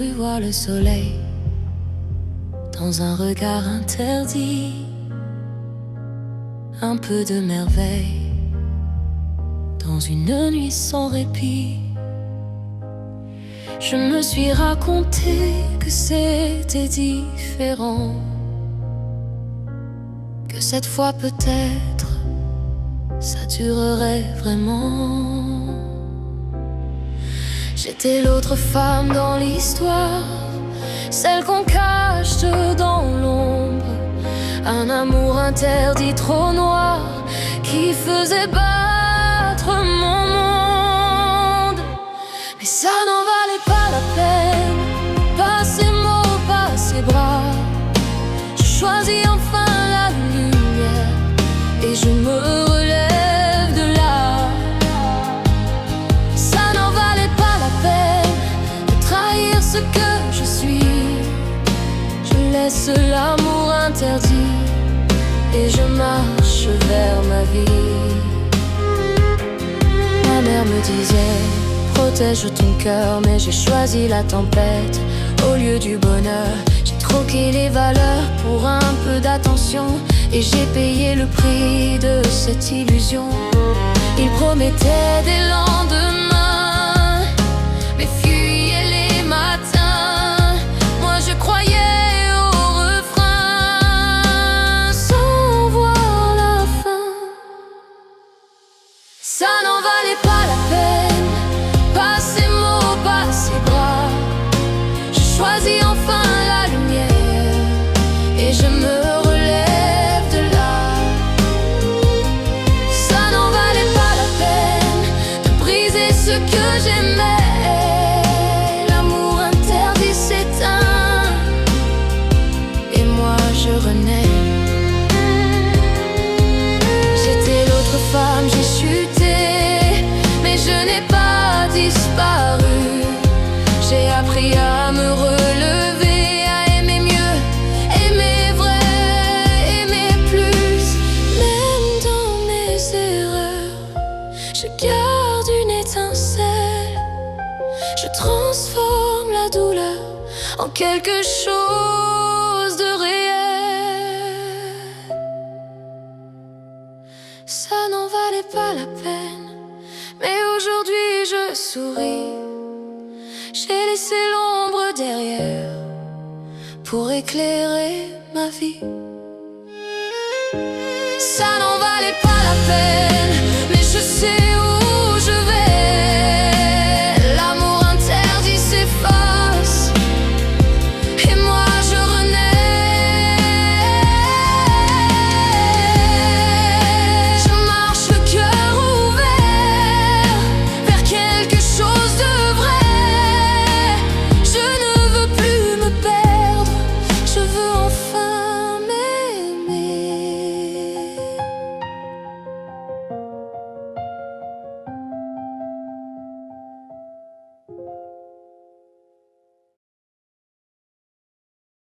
cru voir le soleil dans un regard interdit, un peu de merveille dans une nuit sans répit. Je me suis raconté que c'était différent, que cette fois peut-être ça durerait vraiment. J'étais l'autre femme dans l'histoire, celle qu'on cache dans l'ombre, un amour interdit trop noir qui faisait battre mon monde. Mais ça n'en valait pas la peine, pas ces mots, pas ces bras. Je choisis enfin la lumière et je me relève de là. Ça n'en valait pas la peine de trahir ce que je suis. Je laisse l'amour interdit et je marche vers ma vie. Ma mère me disait: protège ton cœur, mais j'ai choisi la tempête au lieu du bonheur. J'ai troqué les valeurs pour un peu d'attention et j'ai payé le prix de cette illusion. Il promettait des lendemains, mais fuyait les matins. Moi je croyais au refrain sans voir la fin. Ça n'en valait pas la peine, pas ces mots, pas ces bras. Je choisis enfin la lumière et je me relève de là. Ça n'en valait pas la peine de briser ce que j'aimais. L'amour interdit s'éteint et moi je renais. J'étais l'autre femme, j'ai chuté, mais je n'ai pas disparu. J'ai appris à me relever, à aimer mieux, aimer vrai, aimer plus. Même dans mes erreurs, je garde une étincelle. Je transforme la douleur en quelque chose de réel. Ça n'en valait pas la peine, mais aujourd'hui je souris. J'ai laissé l'ombre derrière pour éclairer ma vie. Ça n'en valait pas la peine, mais je sais où